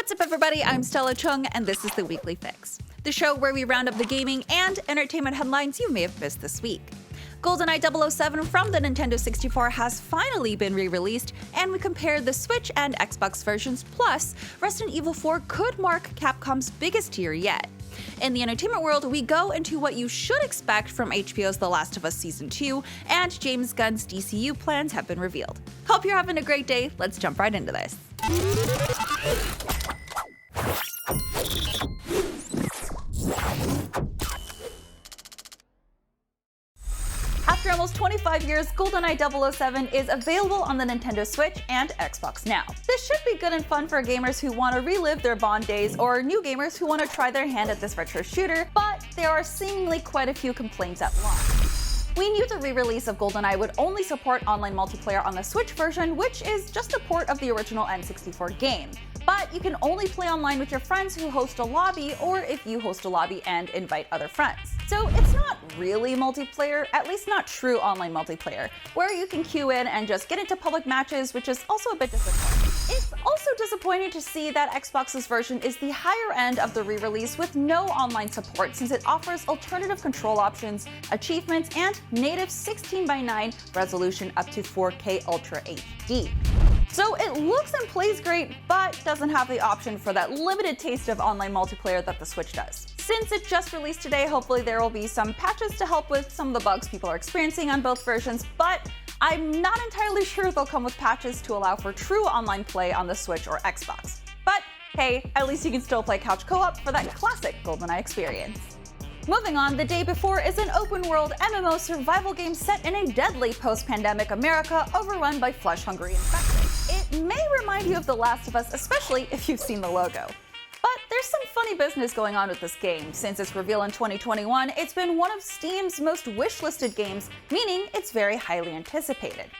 What's up, everybody? I'm Stella Chung, and this is the Weekly Fix, the show where we round up the gaming and entertainment headlines you may have missed this week. GoldenEye 007 from the Nintendo 64 has finally been re-released, and we compared the Switch and Xbox versions, plus Resident Evil 4 could mark Capcom's biggest year yet. In the entertainment world, we go into what you should expect from HBO's The Last of Us Season 2, and James Gunn's DCU plans have been revealed. Hope you're having a great day. Let's jump right into this. After almost 25 years, GoldenEye 007 is available on the Nintendo Switch and Xbox now. This should be good and fun for gamers who want to relive their Bond days or new gamers who want to try their hand at this retro shooter, but there are seemingly quite a few complaints at launch. We knew the re-release of GoldenEye would only support online multiplayer on the Switch version, which is just a port of the original N64 game. But you can only play online with your friends who host a lobby, or if you host a lobby and invite other friends. So it's not really multiplayer, at least not true online multiplayer, where you can queue in and just get into public matches, which is also a bit disappointing. It's also disappointing to see that Xbox's version is the higher end of the re-release with no online support, since it offers alternative control options, achievements, and native 16:9 resolution up to 4K Ultra HD. So it looks and plays great, but doesn't have the option for that limited taste of online multiplayer that the Switch does. Since it just released today, hopefully there will be some patches to help with some of the bugs people are experiencing on both versions, but I'm not entirely sure they'll come with patches to allow for true online play on the Switch or Xbox. But hey, at least you can still play couch co-op for that classic GoldenEye experience. Moving on, The Day Before is an open-world MMO survival game set in a deadly post-pandemic America overrun by flesh-hungry infected. It may remind you of The Last of Us, especially if you've seen the logo. But there's some funny business going on with this game. Since its reveal in 2021, it's been one of Steam's most wishlisted games, meaning it's very highly anticipated.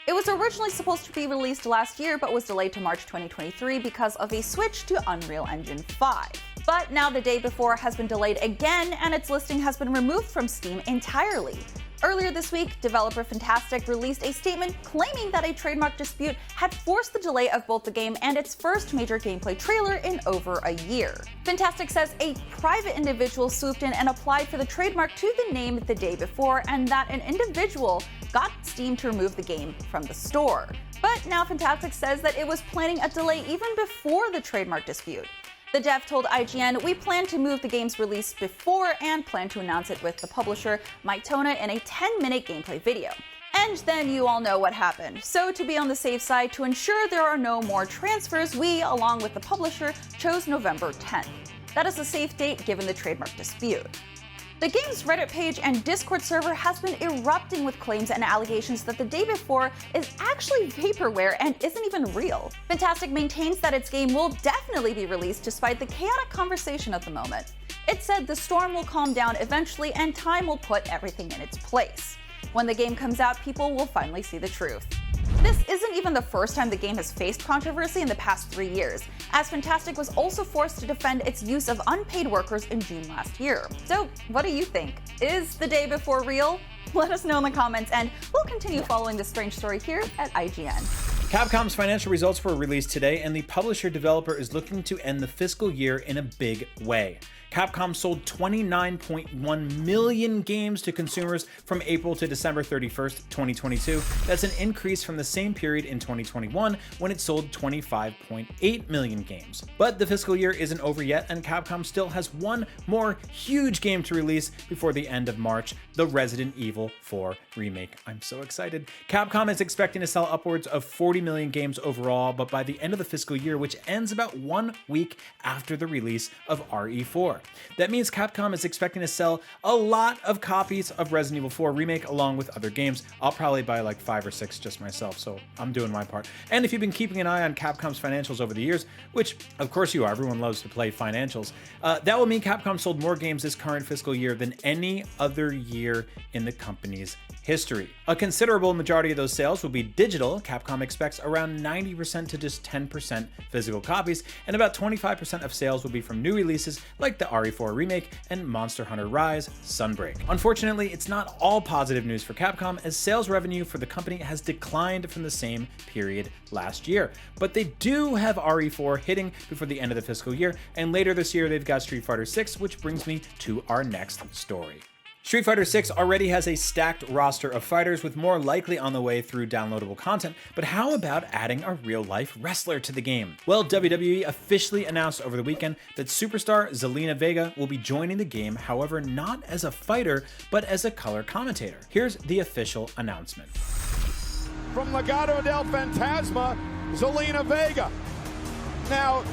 It was originally supposed to be released last year, but was delayed to March 2023 because of a switch to Unreal Engine 5. But now The Day Before has been delayed again, and its listing has been removed from Steam entirely. Earlier this week, developer Fantastic released a statement claiming that a trademark dispute had forced the delay of both the game and its first major gameplay trailer in over a year. Fantastic says a private individual swooped in and applied for the trademark to the name The Day Before, and that an individual got Steam to remove the game from the store. But now Fantastic says that it was planning a delay even before the trademark dispute. The dev told IGN, "We plan to move the game's release before and plan to announce it with the publisher, Mike Tona, in a 10-minute gameplay video." And then you all know what happened. So to be on the safe side, to ensure there are no more transfers, we, along with the publisher, chose November 10th. That is a safe date given the trademark dispute. The game's Reddit page and Discord server has been erupting with claims and allegations that The Day Before is actually vaporware and isn't even real. Fantastic maintains that its game will definitely be released despite the chaotic conversation at the moment. It said the storm will calm down eventually and time will put everything in its place. When the game comes out, people will finally see the truth. This isn't even the first time the game has faced controversy in the past 3 years, as Fantastic was also forced to defend its use of unpaid workers in June last year. So what do you think? Is The Day Before real? Let us know in the comments, and we'll continue following this strange story here at IGN. Capcom's financial results were released today, and the publisher-developer is looking to end the fiscal year in a big way. Capcom sold 29.1 million games to consumers from April to December 31st, 2022. That's an increase from the same period in 2021 when it sold 25.8 million games. But the fiscal year isn't over yet, and Capcom still has one more huge game to release before the end of March, the Resident Evil 4 remake. I'm so excited. Capcom is expecting to sell upwards of 40 million games overall, but by the end of the fiscal year, which ends about 1 week after the release of RE4. That means Capcom is expecting to sell a lot of copies of Resident Evil 4 Remake along with other games. I'll probably buy like 5 or 6 just myself, so I'm doing my part. And if you've been keeping an eye on Capcom's financials over the years, which of course you are, everyone loves to play financials, that will mean Capcom sold more games this current fiscal year than any other year in the company's history. A considerable majority of those sales will be digital. Capcom expects around 90% to just 10% physical copies, and about 25% of sales will be from new releases like the RE4 remake and Monster Hunter Rise Sunbreak. Unfortunately, it's not all positive news for Capcom, as sales revenue for the company has declined from the same period last year. But they do have RE4 hitting before the end of the fiscal year, and later this year they've got Street Fighter 6, which brings me to our next story. Street Fighter 6 already has a stacked roster of fighters, with more likely on the way through downloadable content, but how about adding a real-life wrestler to the game? Well, WWE officially announced over the weekend that superstar Zelina Vega will be joining the game, however not as a fighter, but as a color commentator. Here's the official announcement. From Legado del Fantasma, Zelina Vega. Now,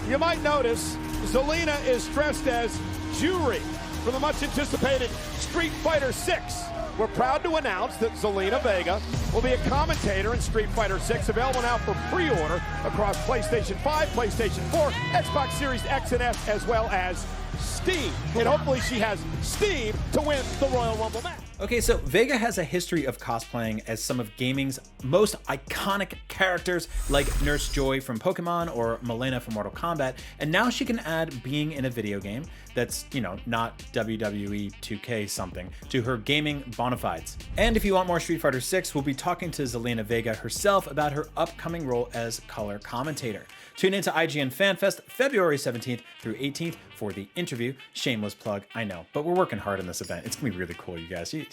you might notice Zelina is dressed as Juri from the much anticipated Street Fighter 6. We're proud to announce that Zelina Vega will be a commentator in Street Fighter 6, available now for pre-order across PlayStation 5, PlayStation 4, Xbox Series X and S, as well as Steam. And hopefully she has Steam to win the Royal Rumble match. Okay, so Vega has a history of cosplaying as some of gaming's most iconic characters, like Nurse Joy from Pokemon or Milena from Mortal Kombat, and now she can add being in a video game that's, not WWE 2K something, to her gaming bona fides. And if you want more Street Fighter 6, we'll be talking to Zelina Vega herself about her upcoming role as color commentator. Tune into IGN FanFest February 17th through 18th for the interview. Shameless plug, I know, but we're working hard on this event. It's gonna be really cool, you guys. You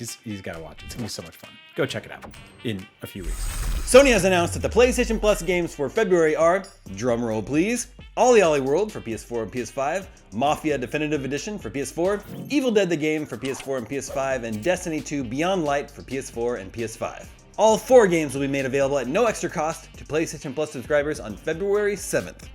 gotta watch it. It's gonna be so much fun. Go check it out in a few weeks. Sony has announced that the PlayStation Plus games for February are, drumroll please, Ollie Ollie World for PS4 and PS5, Mafia Definitive Edition for PS4, Evil Dead the Game for PS4 and PS5, and Destiny 2 Beyond Light for PS4 and PS5. All 4 games will be made available at no extra cost to PlayStation Plus subscribers on February 7th.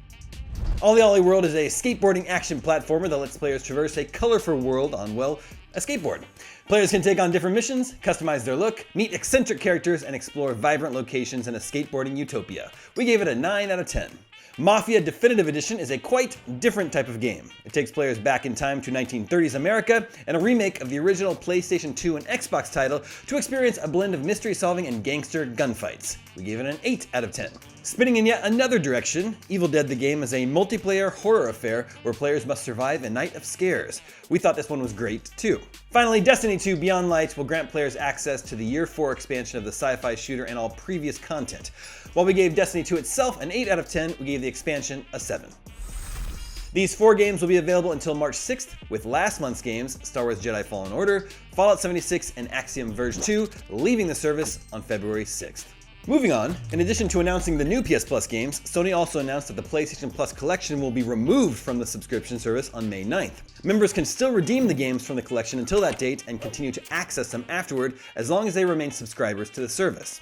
Ollie Ollie World is a skateboarding action platformer that lets players traverse a colorful world on, well, a skateboard. Players can take on different missions, customize their look, meet eccentric characters, and explore vibrant locations in a skateboarding utopia. We gave it a 9 out of 10. Mafia Definitive Edition is a quite different type of game. It takes players back in time to 1930s America and a remake of the original PlayStation 2 and Xbox title to experience a blend of mystery solving and gangster gunfights. We gave it an 8 out of 10. Spinning in yet another direction, Evil Dead the Game is a multiplayer horror affair where players must survive a night of scares. We thought this one was great too. Finally, Destiny 2 Beyond Light will grant players access to the Year 4 expansion of the sci-fi shooter and all previous content. While we gave Destiny 2 itself an 8 out of 10, we gave the expansion a 7. These 4 games will be available until March 6th, with last month's games, Star Wars Jedi Fallen Order, Fallout 76, and Axiom Verge 2, leaving the service on February 6th. Moving on, in addition to announcing the new PS Plus games, Sony also announced that the PlayStation Plus collection will be removed from the subscription service on May 9th. Members can still redeem the games from the collection until that date and continue to access them afterward as long as they remain subscribers to the service.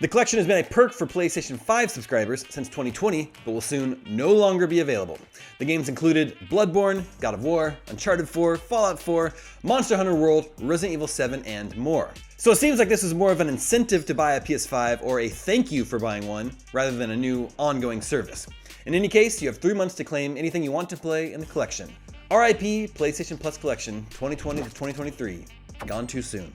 The collection has been a perk for PlayStation 5 subscribers since 2020, but will soon no longer be available. The games included Bloodborne, God of War, Uncharted 4, Fallout 4, Monster Hunter World, Resident Evil 7, and more. So it seems like this is more of an incentive to buy a PS5 or a thank you for buying one, rather than a new ongoing service. In any case, you have 3 months to claim anything you want to play in the collection. RIP PlayStation Plus Collection 2020 to 2023. Gone too soon.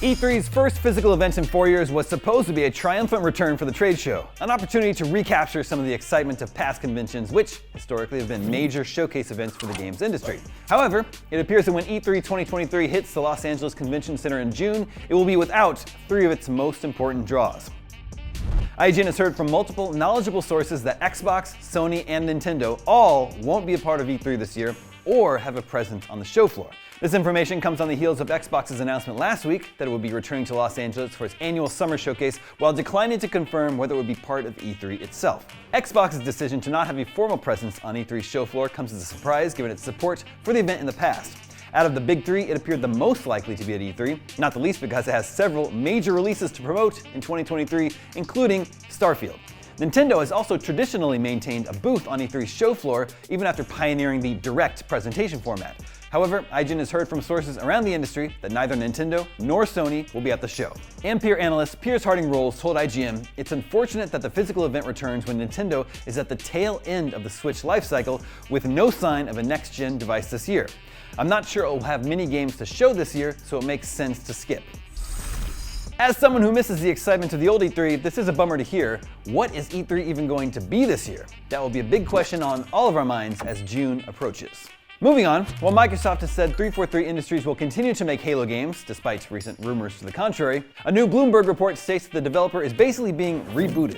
E3's first physical event in 4 years was supposed to be a triumphant return for the trade show, an opportunity to recapture some of the excitement of past conventions, which historically have been major showcase events for the games industry. However, it appears that when E3 2023 hits the Los Angeles Convention Center in June, it will be without 3 of its most important draws. IGN has heard from multiple knowledgeable sources that Xbox, Sony, and Nintendo all won't be a part of E3 this year or have a presence on the show floor. This information comes on the heels of Xbox's announcement last week that it would be returning to Los Angeles for its annual summer showcase, while declining to confirm whether it would be part of E3 itself. Xbox's decision to not have a formal presence on E3's show floor comes as a surprise given its support for the event in the past. Out of the big 3, it appeared the most likely to be at E3, not the least because it has several major releases to promote in 2023, including Starfield. Nintendo has also traditionally maintained a booth on E3's show floor, even after pioneering the direct presentation format. However, IGN has heard from sources around the industry that neither Nintendo nor Sony will be at the show. Ampere analyst Piers Harding-Rolls told IGN, "It's unfortunate that the physical event returns when Nintendo is at the tail end of the Switch lifecycle with no sign of a next-gen device this year. I'm not sure it will have many games to show this year, so it makes sense to skip." As someone who misses the excitement of the old E3, this is a bummer to hear. What is E3 even going to be this year? That will be a big question on all of our minds as June approaches. Moving on, while Microsoft has said 343 Industries will continue to make Halo games, despite recent rumors to the contrary, a new Bloomberg report states that the developer is basically being rebooted.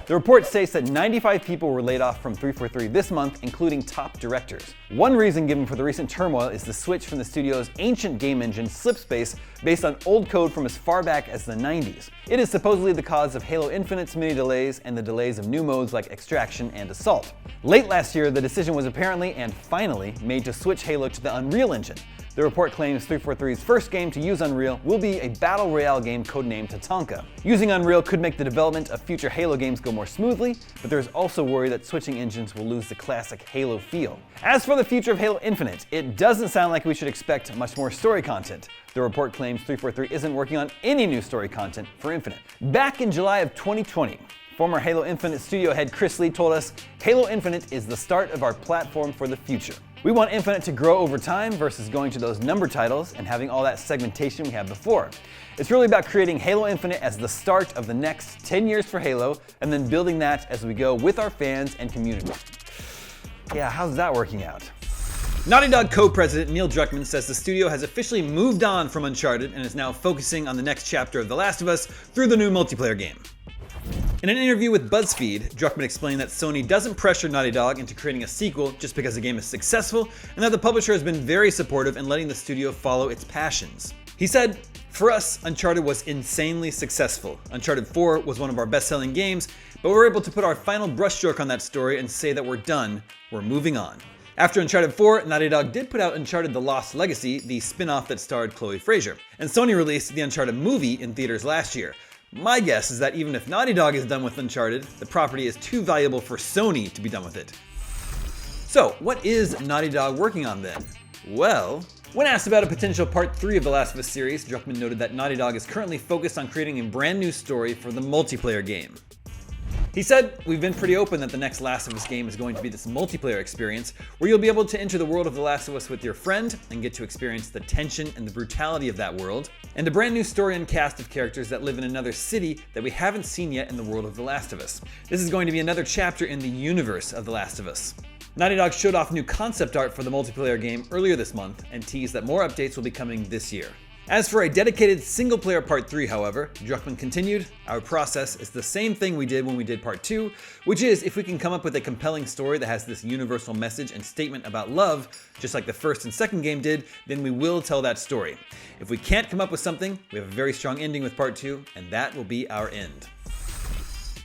The report states that 95 people were laid off from 343 this month, including top directors. One reason given for the recent turmoil is the switch from the studio's ancient game engine, Slipspace, based on old code from as far back as the 90s. It is supposedly the cause of Halo Infinite's many delays and the delays of new modes like Extraction and Assault. Late last year, the decision was apparently, and finally, made to switch Halo to the Unreal Engine. The report claims 343's first game to use Unreal will be a battle royale game codenamed Tatanka. Using Unreal could make the development of future Halo games go more smoothly, but there's also worry that switching engines will lose the classic Halo feel. As for the future of Halo Infinite, it doesn't sound like we should expect much more story content. The report claims 343 isn't working on any new story content for Infinite. Back in July of 2020, former Halo Infinite studio head Chris Lee told us, "Halo Infinite is the start of our platform for the future. We want Infinite to grow over time versus going to those number titles and having all that segmentation we had before. It's really about creating Halo Infinite as the start of the next 10 years for Halo, and then building that as we go with our fans and community." Yeah, how's that working out? Naughty Dog co-president Neil Druckmann says the studio has officially moved on from Uncharted and is now focusing on the next chapter of The Last of Us through the new multiplayer game. In an interview with BuzzFeed, Druckmann explained that Sony doesn't pressure Naughty Dog into creating a sequel just because the game is successful, and that the publisher has been very supportive in letting the studio follow its passions. He said, "For us, Uncharted was insanely successful. Uncharted 4 was one of our best-selling games, but we were able to put our final brushstroke on that story and say that we're done, we're moving on." After Uncharted 4, Naughty Dog did put out Uncharted The Lost Legacy, the spin-off that starred Chloe Frazer, and Sony released the Uncharted movie in theaters last year. My guess is that even if Naughty Dog is done with Uncharted, the property is too valuable for Sony to be done with it. So, what is Naughty Dog working on then? Well, when asked about a potential Part 3 of The Last of Us series, Druckmann noted that Naughty Dog is currently focused on creating a brand new story for the multiplayer game. He said, "We've been pretty open that the next Last of Us game is going to be this multiplayer experience where you'll be able to enter the world of The Last of Us with your friend and get to experience the tension and the brutality of that world, and a brand new story and cast of characters that live in another city that we haven't seen yet in the world of The Last of Us. This is going to be another chapter in the universe of The Last of Us." Naughty Dog showed off new concept art for the multiplayer game earlier this month and teased that more updates will be coming this year. As for a dedicated single-player Part 3, however, Druckmann continued, "Our process is the same thing we did when we did Part 2, which is if we can come up with a compelling story that has this universal message and statement about love, just like the first and second game did, then we will tell that story. If we can't come up with something, we have a very strong ending with Part 2, and that will be our end."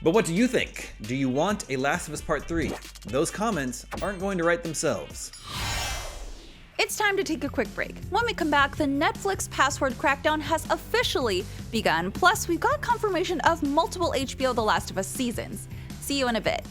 But what do you think? Do you want a Last of Us Part 3? Those comments aren't going to write themselves. It's time to take a quick break. When we come back, the Netflix password crackdown has officially begun. Plus, we've got confirmation of multiple HBO The Last of Us seasons. See you in a bit.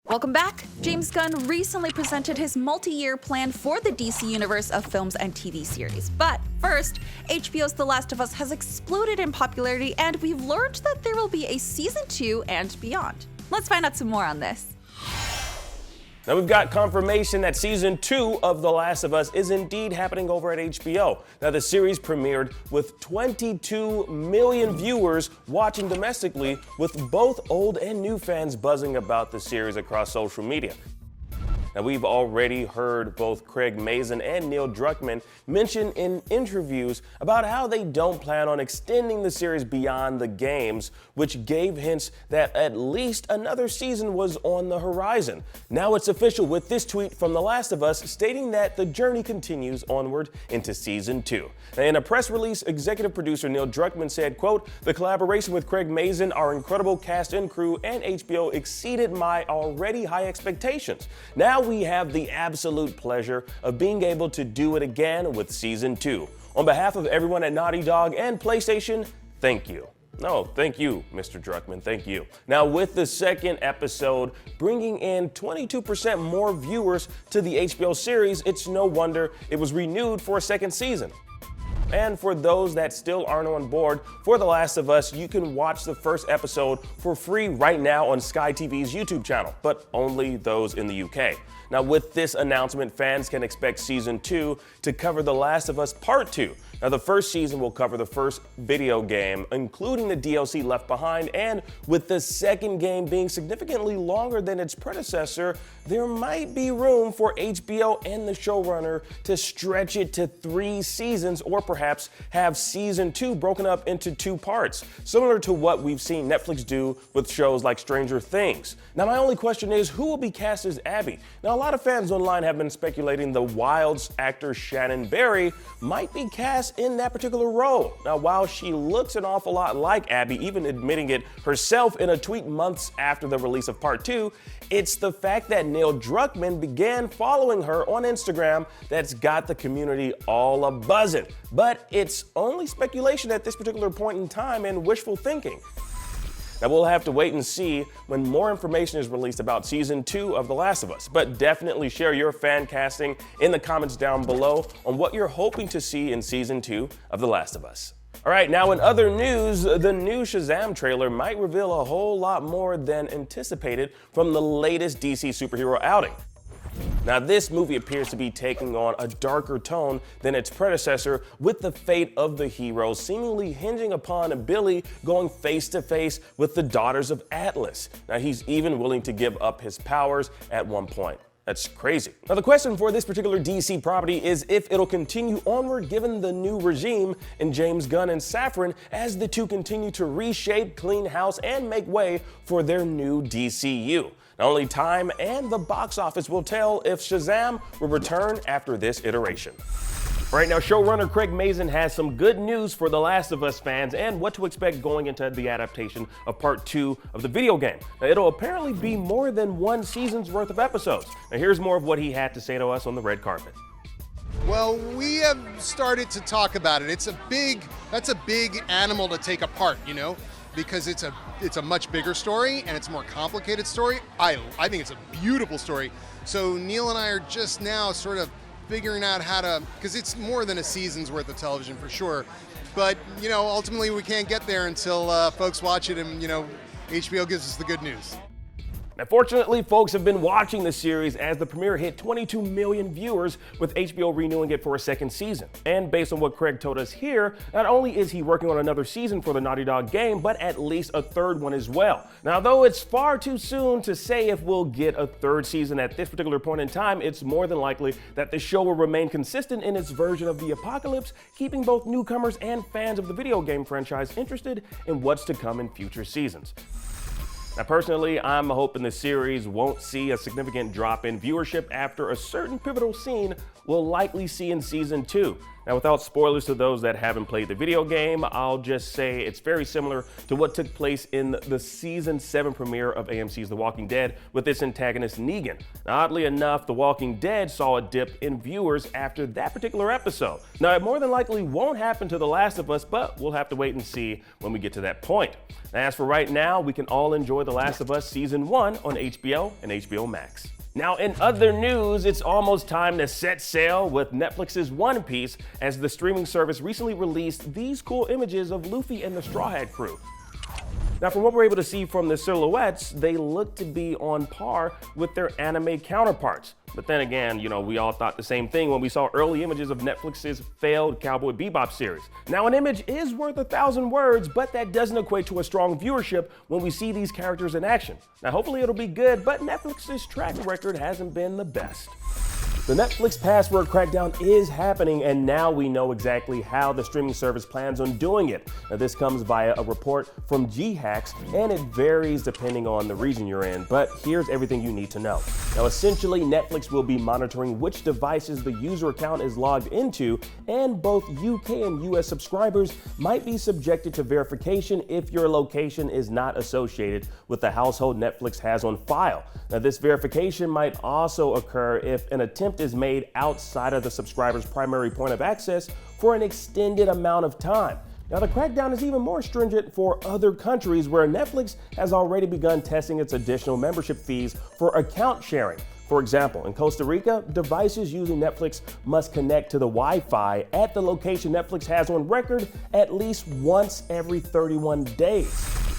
Welcome back. James Gunn recently presented his multi-year plan for the DC universe of films and TV series. But first, HBO's The Last of Us has exploded in popularity, and we've learned that there will be a season 2 and beyond. Let's find out some more on this. Now we've got confirmation that season 2 of The Last of Us is indeed happening over at HBO. Now the series premiered with 22 million viewers watching domestically, with both old and new fans buzzing about the series across social media. Now we've already heard both Craig Mazin and Neil Druckmann mention in interviews about how they don't plan on extending the series beyond the games, which gave hints that at least another season was on the horizon. Now it's official with this tweet from The Last of Us stating that the journey continues onward into season 2. Now, in a press release, executive producer Neil Druckmann said, quote, "The collaboration with Craig Mazin, our incredible cast and crew, and HBO exceeded my already high expectations. Now we have the absolute pleasure of being able to do it again with season 2. On behalf of everyone at Naughty Dog and PlayStation, thank you." No, thank you, Mr. Druckmann, thank you. Now, with the second episode bringing in 22% more viewers to the HBO series, it's no wonder it was renewed for a second season. And for those that still aren't on board for The Last of Us, you can watch the first episode for free right now on Sky TV's YouTube channel, but only those in the UK. Now with this announcement, fans can expect season 2 to cover The Last of Us Part 2. Now, the first season will cover the first video game, including the DLC Left Behind, and with the second game being significantly longer than its predecessor, there might be room for HBO and the showrunner to stretch it to 3 seasons, or perhaps have season 2 broken up into 2 parts, similar to what we've seen Netflix do with shows like Stranger Things. Now, my only question is, who will be cast as Abby? Now, a lot of fans online have been speculating the Wilds actor Shannon Barry might be cast in that particular role. Now, while she looks an awful lot like Abby, even admitting it herself in a tweet months after the release of Part 2, it's the fact that Neil Druckmann began following her on Instagram that's got the community all a-buzzing. But it's only speculation at this particular point in time and wishful thinking. Now, we'll have to wait and see when more information is released about Season 2 of The Last of Us, but definitely share your fan casting in the comments down below on what you're hoping to see in Season 2 of The Last of Us. All right, now in other news, the new Shazam trailer might reveal a whole lot more than anticipated from the latest DC superhero outing. Now, this movie appears to be taking on a darker tone than its predecessor, with the fate of the hero seemingly hinging upon Billy going face to face with the daughters of Atlas. Now, he's even willing to give up his powers at one point. That's crazy. Now, the question for this particular DC property is if it'll continue onward given the new regime in James Gunn and Safran, as the two continue to reshape, clean house, and make way for their new DCU. Now, only time and the box office will tell if Shazam will return after this iteration. Right now, showrunner Craig Mazin has some good news for The Last of Us fans and what to expect going into the adaptation of Part 2 of the video game. Now, it'll apparently be more than 1 season's worth of episodes. Now, here's more of what he had to say to us on the red carpet. Well, we have started to talk about it. That's a big animal to take apart, you know, because it's a much bigger story and it's a more complicated story. I think it's a beautiful story. So Neil and I are just now sort of figuring out how to, because it's more than a season's worth of television for sure. But, you know, ultimately we can't get there until folks watch it and, you know, HBO gives us the good news. Now, fortunately, folks have been watching the series as the premiere hit 22 million viewers, with HBO renewing it for a second season. And based on what Craig told us here, not only is he working on another season for the Naughty Dog game, but at least a third one as well. Now, though it's far too soon to say if we'll get a third season at this particular point in time, it's more than likely that the show will remain consistent in its version of the apocalypse, keeping both newcomers and fans of the video game franchise interested in what's to come in future seasons. Now, personally, I'm hoping the series won't see a significant drop in viewership after a certain pivotal scene we'll likely see in Season 2. Now, without spoilers to those that haven't played the video game, I'll just say it's very similar to what took place in the Season 7 premiere of AMC's The Walking Dead with its antagonist Negan. Now, oddly enough, The Walking Dead saw a dip in viewers after that particular episode. Now, it more than likely won't happen to The Last of Us, but we'll have to wait and see when we get to that point. Now, as for right now, we can all enjoy The Last of Us Season 1 on HBO and HBO Max. Now, in other news, it's almost time to set sail with Netflix's One Piece, as the streaming service recently released these cool images of Luffy and the Straw Hat crew. Now, from what we're able to see from the silhouettes, they look to be on par with their anime counterparts. But then again, you know, we all thought the same thing when we saw early images of Netflix's failed Cowboy Bebop series. Now, an image is worth 1,000 words, but that doesn't equate to a strong viewership when we see these characters in action. Now, hopefully it'll be good, but Netflix's track record hasn't been the best. The Netflix password crackdown is happening, and now we know exactly how the streaming service plans on doing it. Now, this comes via a report from G-Hacks, and it varies depending on the region you're in, but here's everything you need to know. Now, essentially, Netflix will be monitoring which devices the user account is logged into, and both UK and US subscribers might be subjected to verification if your location is not associated with the household Netflix has on file. Now, this verification might also occur if an attempt is made outside of the subscriber's primary point of access for an extended amount of time. Now, the crackdown is even more stringent for other countries where Netflix has already begun testing its additional membership fees for account sharing. For example, in Costa Rica, devices using Netflix must connect to the Wi-Fi at the location Netflix has on record at least once every 31 days.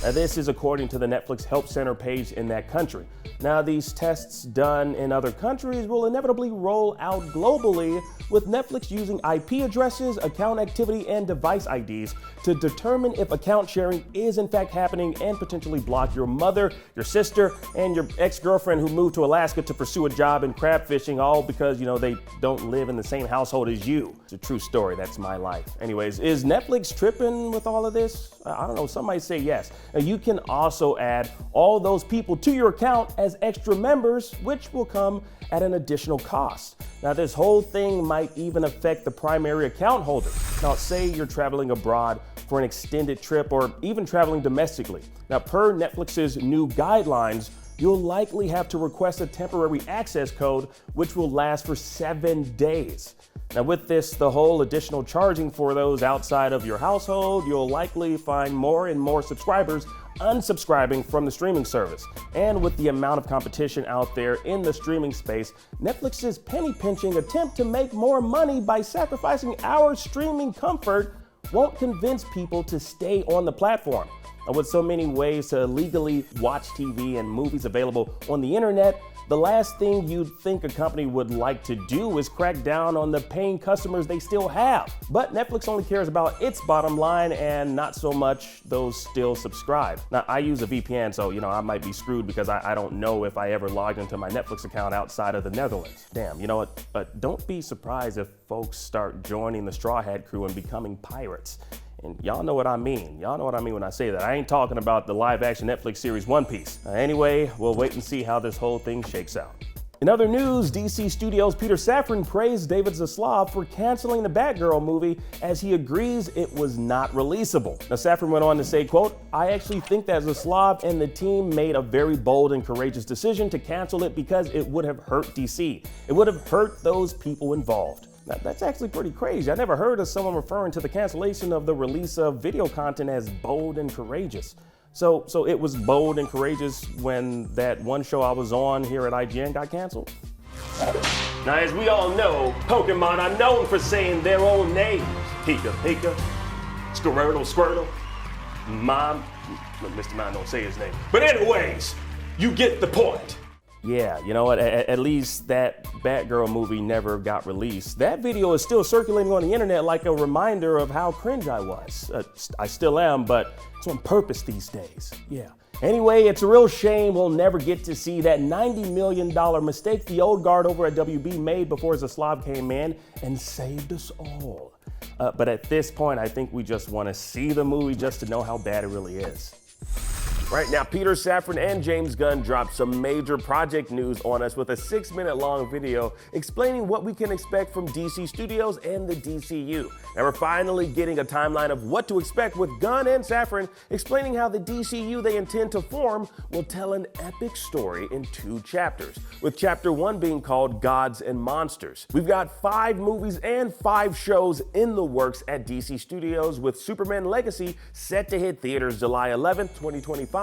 Now, this is according to the Netflix Help Center page in that country. Now, these tests done in other countries will inevitably roll out globally, with Netflix using IP addresses, account activity, and device IDs to determine if account sharing is in fact happening and potentially block your mother, your sister, and your ex-girlfriend who moved to Alaska to pursue a job in crab fishing, all because, they don't live in the same household as you. It's a true story. That's my life. Anyways, is Netflix tripping with all of this? I don't know. Some might say yes. Now, you can also add all those people to your account as extra members, which will come at an additional cost. Now, this whole thing might even affect the primary account holder. Now, say you're traveling abroad for an extended trip or even traveling domestically. Now, per Netflix's new guidelines, you'll likely have to request a temporary access code, which will last for 7 days. Now, with this, the whole additional charging for those outside of your household, you'll likely find more and more subscribers unsubscribing from the streaming service. And with the amount of competition out there in the streaming space, Netflix's penny-pinching attempt to make more money by sacrificing our streaming comfort won't convince people to stay on the platform. And with so many ways to legally watch TV and movies available on the internet, the last thing you'd think a company would like to do is crack down on the paying customers they still have. But Netflix only cares about its bottom line and not so much those still subscribe. Now, I use a VPN, so I might be screwed because I don't know if I ever logged into my Netflix account outside of the Netherlands. Damn, you know what? But don't be surprised if folks start joining the Straw Hat crew and becoming pirates. And y'all know what I mean. Y'all know what I mean when I say that. I ain't talking about the live-action Netflix series One Piece. Anyway, we'll wait and see how this whole thing shakes out. In other news, DC Studios' Peter Safran praised David Zaslav for canceling the Batgirl movie as he agrees it was not releasable. Now, Safran went on to say, quote, "I actually think that Zaslav and the team made a very bold and courageous decision to cancel it because it would have hurt DC. It would have hurt those people involved." Now, that's actually pretty crazy. I never heard of someone referring to the cancellation of the release of video content as bold and courageous. So it was bold and courageous when that one show I was on here at IGN got canceled? Now, as we all know, Pokemon are known for saying their own names. Pika Pika, Squirtle Squirtle, Mr. Mime don't say his name. But anyways, you get the point. Yeah, you know what, at least that Batgirl movie never got released. That video is still circulating on the internet like a reminder of how cringe I was. I still am, but it's on purpose these days, yeah. Anyway, it's a real shame we'll never get to see that $90 million mistake the old guard over at WB made before Zaslav came in and saved us all. But at this point, I think we just want to see the movie just to know how bad it really is. Right now, Peter Safran and James Gunn dropped some major project news on us with a 6-minute long video explaining what we can expect from DC Studios and the DCU. Now, we're finally getting a timeline of what to expect, with Gunn and Safran explaining how the DCU they intend to form will tell an epic story in 2 chapters, with chapter 1 being called Gods and Monsters. We've got 5 movies and 5 shows in the works at DC Studios, with Superman Legacy set to hit theaters July 11th, 2025,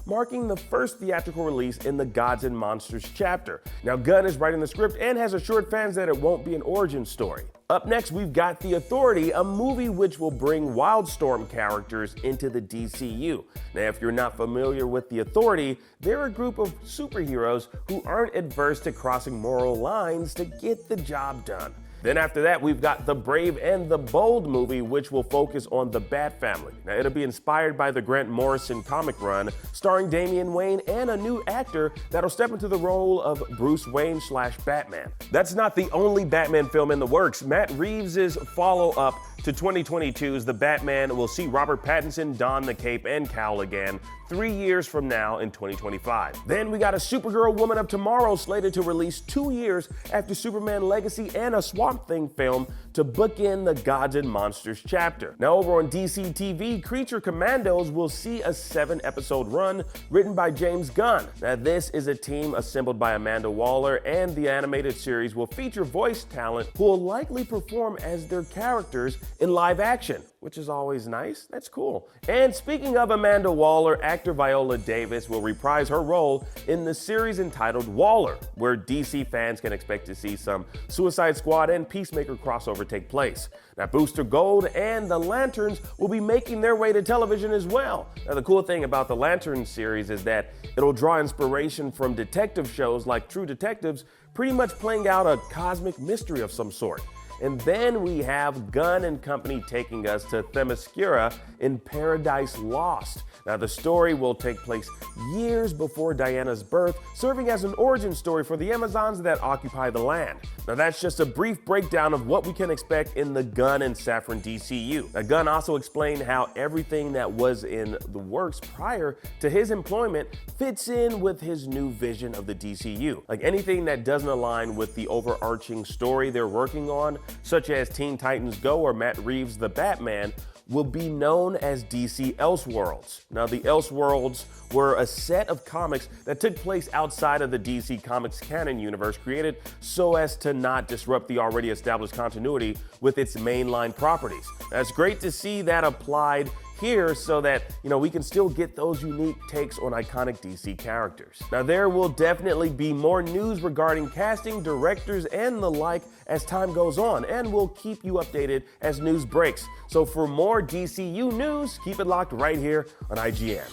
marking the first theatrical release in the Gods and Monsters chapter. Now, Gunn is writing the script and has assured fans that it won't be an origin story. Up next, we've got The Authority, a movie which will bring Wildstorm characters into the DCU. Now, if you're not familiar with The Authority, they're a group of superheroes who aren't adverse to crossing moral lines to get the job done. Then after that, we've got The Brave and the Bold movie, which will focus on the Bat family. Now, it'll be inspired by the Grant Morrison comic run, starring Damian Wayne and a new actor that'll step into the role of Bruce Wayne / Batman. That's not the only Batman film in the works. Matt Reeves' follow-up to 2022's The Batman will see Robert Pattinson don the cape and cowl again 3 years from now in 2025. Then we got a Supergirl Woman of Tomorrow slated to release 2 years after Superman Legacy and a Swamp Thing film to bookend the Gods and Monsters chapter. Now, over on DC TV, Creature Commandos will see a 7-episode run written by James Gunn. Now, this is a team assembled by Amanda Waller, and the animated series will feature voice talent who will likely perform as their characters in live action, which is always nice. That's cool. And speaking of Amanda Waller, actor Viola Davis will reprise her role in the series entitled Waller, where DC fans can expect to see some Suicide Squad and Peacemaker crossover take place. Now, Booster Gold and the Lanterns will be making their way to television as well. Now, the cool thing about the Lantern series is that it'll draw inspiration from detective shows like True Detectives, pretty much playing out a cosmic mystery of some sort. And then we have Gunn and company taking us to Themyscira in Paradise Lost. Now, the story will take place years before Diana's birth, serving as an origin story for the Amazons that occupy the land. Now, that's just a brief breakdown of what we can expect in the Gunn and Safran DCU. Now, Gunn also explained how everything that was in the works prior to his employment fits in with his new vision of the DCU. Like anything that doesn't align with the overarching story they're working on, such as Teen Titans Go or Matt Reeves' The Batman, will be known as DC Elseworlds. Now, the Elseworlds were a set of comics that took place outside of the DC Comics canon universe, created so as to not disrupt the already established continuity with its mainline properties. Now, it's great to see that applied here so that, we can still get those unique takes on iconic DC characters. Now, there will definitely be more news regarding casting, directors, and the like as time goes on, and we'll keep you updated as news breaks. So for more DCU news, keep it locked right here on IGN.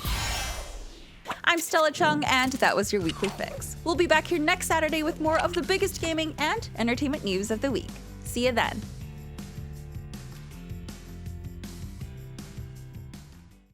I'm Stella Chung, and that was your weekly fix. We'll be back here next Saturday with more of the biggest gaming and entertainment news of the week. See you then.